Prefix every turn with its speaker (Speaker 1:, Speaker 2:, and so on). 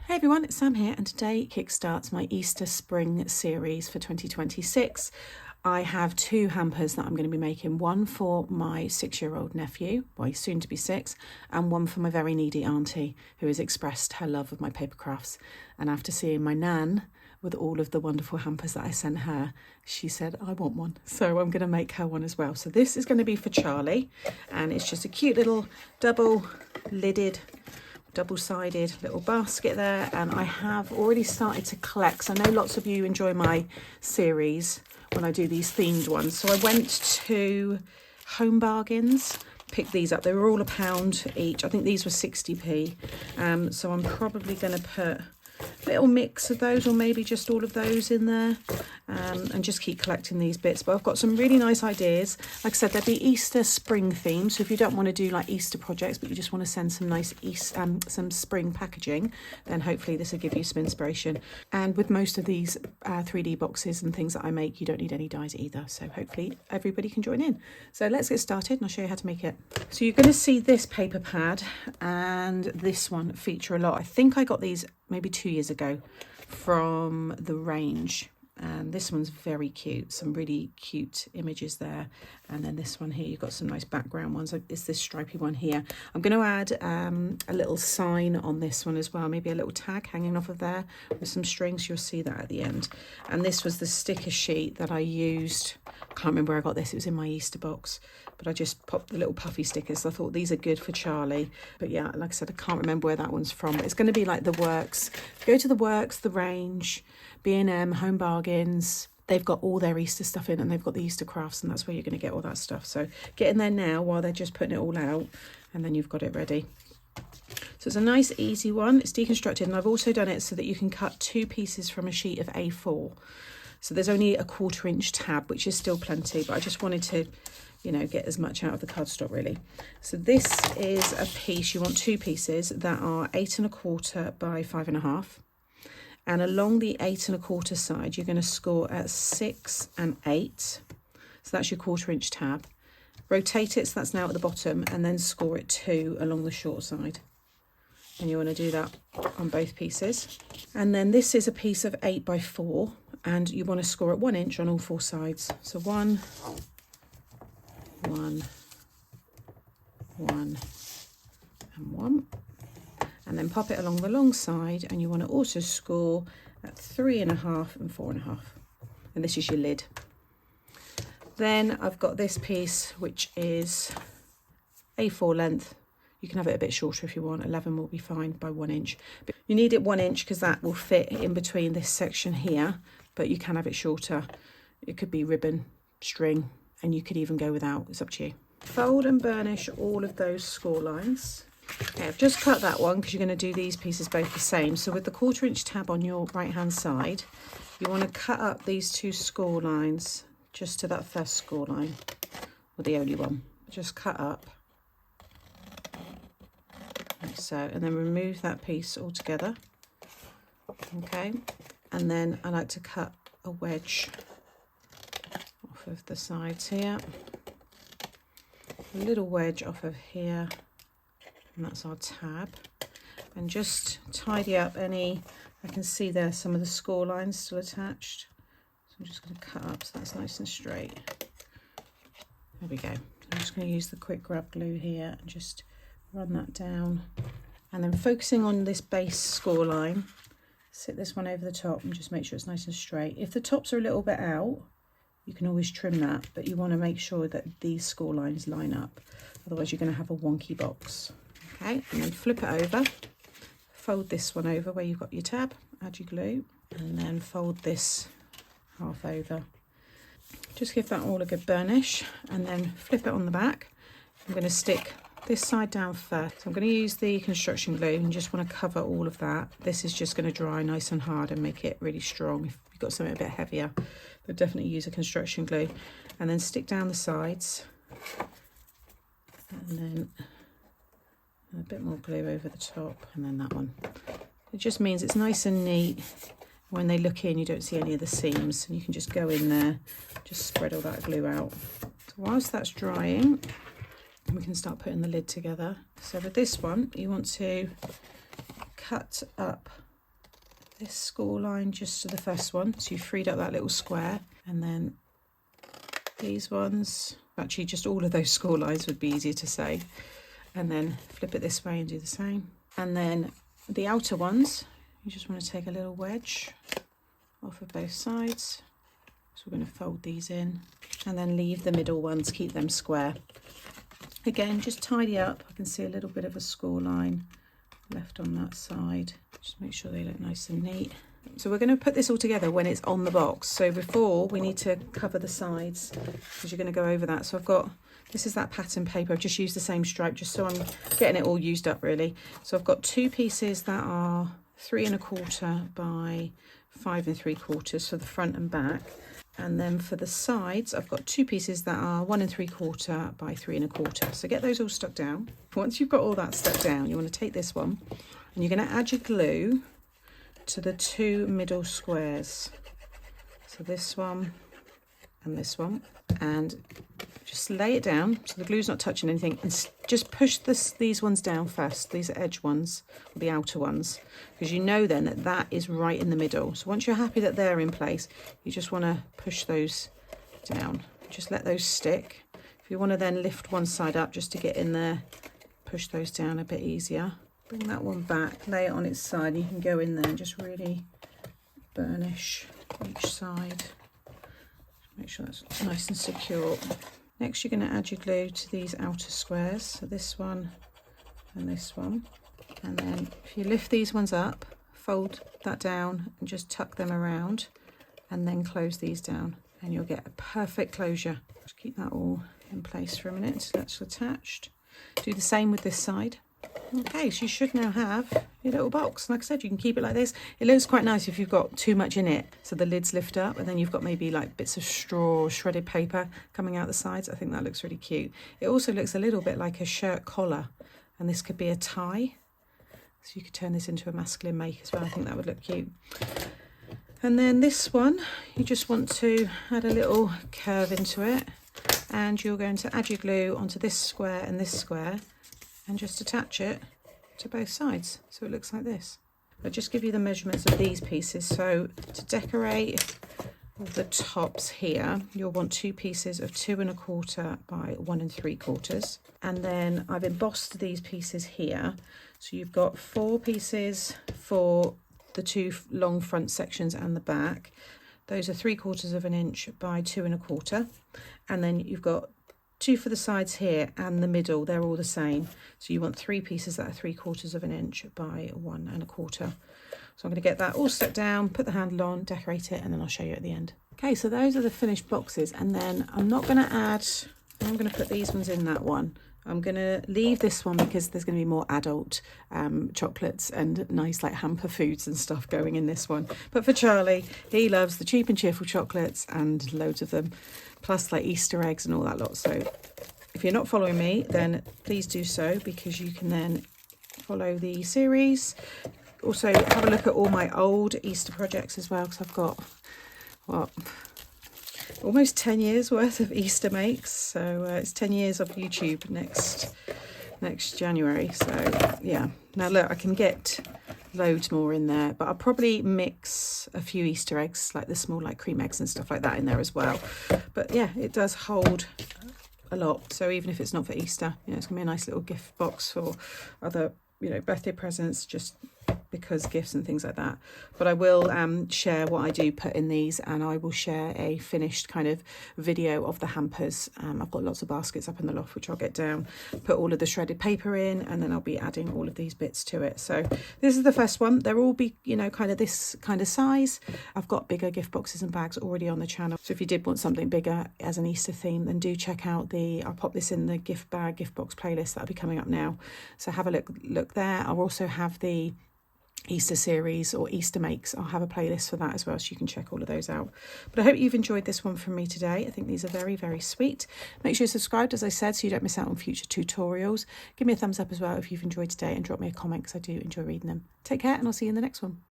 Speaker 1: Hey everyone, it's Sam here, and today kickstarts my Easter Spring series for 2026. I have two hampers that I'm going to be making, one for my 6-year-old nephew, well he's soon to be 6, and one for my very needy auntie who has expressed her love of my paper crafts. And after seeing my nan with all of the wonderful hampers that I sent her, she said, I want one. So I'm going to make her one as well. So this is going to be for Charlie, and it's just a cute little double-sided little basket there. And I have already started to collect, so I know lots of you enjoy my series when I do these themed ones. So I went to Home Bargains, picked these up. They were all £1 each. I think these were 60p. So I'm probably going to put a little mix of those, or maybe just all of those in there, and just keep collecting these bits. But I've got some really nice ideas. Like I said, there'll be Easter spring themes, so if you don't want to do like Easter projects but you just want to send some nice some spring packaging, then hopefully this will give you some inspiration. And with most of these 3D boxes and things that I make, you don't need any dies either, so hopefully everybody can join in. So let's get started and I'll show you how to make it. So you're going to see this paper pad and this one feature a lot. I think I got these maybe 2 years ago from the range, and this one's very cute, some really cute images there. And then this one here, you've got some nice background ones. It's this stripy one here. I'm going to add a little sign on this one as well, maybe a little tag hanging off of there with some strings. You'll see that at the end. And this was the sticker sheet that I used. I can't remember where I got this, it was in my Easter box, but I just popped the little puffy stickers. I thought these are good for Charlie. But yeah, like I said, I can't remember where that one's from. But it's going to be like the Works. Go to the Works, the range, B&M, Home Bargains. They've got all their Easter stuff in, and they've got the Easter crafts, and that's where you're going to get all that stuff. So get in there now while they're just putting it all out, and then you've got it ready. So it's a nice easy one. It's deconstructed, and I've also done it so that you can cut 2 pieces from a sheet of A4. So there's only a 1/4 inch tab, which is still plenty, but I just wanted to, you know, get as much out of the cardstock really. So this is a piece, you want 2 pieces that are 8 1/4 by 5 1/2. And along the 8 1/4 side, you're going to score at 6 and 8. So that's your 1/4 inch tab. Rotate it so that's now at the bottom, and then score it 2 along the short side. And you want to do that on both pieces. And then this is a piece of 8 by 4, and you want to score at 1 inch on all 4 sides. So 1, 1, 1, and 1. And then pop it along the long side, and you want to also score at 3 1/2 and 4 1/2. And this is your lid. Then I've got this piece, which is A4 length. You can have it a bit shorter if you want. 11 will be fine by 1 inch. But you need it 1 inch because that will fit in between this section here, but you can have it shorter. It could be ribbon, string, and you could even go without. It's up to you. Fold and burnish all of those score lines. Okay, I've just cut that one because you're going to do these pieces both the same. So with the 1/4 inch tab on your right hand side, you want to cut up these 2 score lines just to that first score line, or the only one. Just cut up like so, and then remove that piece altogether. Okay, and then I like to cut a wedge off of the sides here, a little wedge off of here. And that's our tab, and just tidy up any, I can see there some of the score lines still attached, so I'm just going to cut up so that's nice and straight. There we go. I'm just going to use the quick grab glue here and just run that down, and then focusing on this base score line, sit this one over the top and just make sure it's nice and straight. If the tops are a little bit out, you can always trim that, but you want to make sure that these score lines line up, otherwise you're going to have a wonky box. Okay, and then flip it over, fold this one over where you've got your tab, add your glue, and then fold this half over. Just give that all a good burnish, and then flip it on the back. I'm going to stick this side down first. So I'm going to use the construction glue and just want to cover all of that. This is just going to dry nice and hard and make it really strong. If you've got something a bit heavier, but definitely use a construction glue. And then stick down the sides, and then a bit more glue over the top, and then that one. It just means it's nice and neat. When they look in, you don't see any of the seams, and you can just go in there, just spread all that glue out. So whilst that's drying, we can start putting the lid together. So with this one, you want to cut up this score line just to the first one, so you've freed up that little square, and then these ones, actually just all of those score lines would be easier to say, and then flip it this way and do the same. And then the outer ones, you just want to take a little wedge off of both sides. So we're going to fold these in and then leave the middle ones, keep them square. Again, just tidy up. I can see a little bit of a score line left on that side. Just make sure they look nice and neat. So we're going to put this all together when it's on the box. So before, we need to cover the sides because you're going to go over that. So I've got, this is that pattern paper. I've just used the same stripe just so I'm getting it all used up really. So I've got two pieces that are 3 1/4 by 5 3/4 for the front and back. And then for the sides, I've got two pieces that are 1 3/4 by 3 1/4. So get those all stuck down. Once you've got all that stuck down, you want to take this one and you're going to add your glue to the two middle squares. So this one and this one. And just lay it down so the glue's not touching anything, and just push these ones down first, these edge ones, or the outer ones, because you know then that that is right in the middle. So once you're happy that they're in place, you just want to push those down. Just let those stick. If you want to then lift one side up just to get in there, push those down a bit easier. Bring that one back, lay it on its side, and you can go in there and just really burnish each side. Make sure that's nice and secure. Next, you're going to add your glue to these outer squares, so this one and this one. And then if you lift these ones up, fold that down and just tuck them around, and then close these down, and you'll get a perfect closure. Just keep that all in place for a minute so that's attached. Do the same with this side. Okay, so you should now have your little box. Like I said, you can keep it like this. It looks quite nice if you've got too much in it, so the lids lift up, and then you've got maybe like bits of straw or shredded paper coming out the sides. I think that looks really cute. It also looks a little bit like a shirt collar, and this could be a tie, so you could turn this into a masculine make as well. I think that would look cute. And then this one, you just want to add a little curve into it, and you're going to add your glue onto this square and this square, and just attach it to both sides so it looks like this. I'll just give you the measurements of these pieces. So to decorate the tops here, you'll want two pieces of 2 1/4 by 1 3/4, and then I've embossed these pieces here, so you've got 4 pieces for the two long front sections and the back. Those are 3/4 inch by 2 1/4, and then you've got 2 for the sides here and the middle, they're all the same. So you want 3 pieces that are 3/4 inch by 1 1/4. So I'm going to get that all stuck down, put the handle on, decorate it, and then I'll show you at the end. Okay, so those are the finished boxes, and then I'm not going to add, I'm going to put these ones in that one. I'm going to leave this one because there's going to be more adult chocolates and nice like hamper foods and stuff going in this one. But for Charlie, he loves the cheap and cheerful chocolates and loads of them, plus like Easter eggs and all that lot. So if you're not following me, then please do so, because you can then follow the series. Also have a look at all my old Easter projects as well, because I've got, what, almost 10 years worth of Easter makes. So it's 10 years of YouTube next January. So yeah, now look, I can get loads more in there, but I'll probably mix a few Easter eggs, like the small like cream eggs and stuff like that in there as well. But yeah, it does hold a lot. So even if it's not for Easter, you know, it's gonna be a nice little gift box for other, you know, birthday presents, just because gifts and things like that. But I will share what I do put in these, and I will share a finished kind of video of the hampers. I've got lots of baskets up in the loft which I'll get down, put all of the shredded paper in, and then I'll be adding all of these bits to it. So this is the first one. They'll all be, you know, kind of this kind of size. I've got bigger gift boxes and bags already on the channel, so if you did want something bigger as an Easter theme, then do check out I'll pop this in the gift box playlist that'll be coming up now, so have a look there. I'll also have the Easter series or Easter makes. I'll have a playlist for that as well, so you can check all of those out. But I hope you've enjoyed this one from me today. I think these are very, very sweet. Make sure you're subscribed, as I said, so you don't miss out on future tutorials. Give me a thumbs up as well if you've enjoyed today, and drop me a comment, because I do enjoy reading them. Take care, and I'll see you in the next one.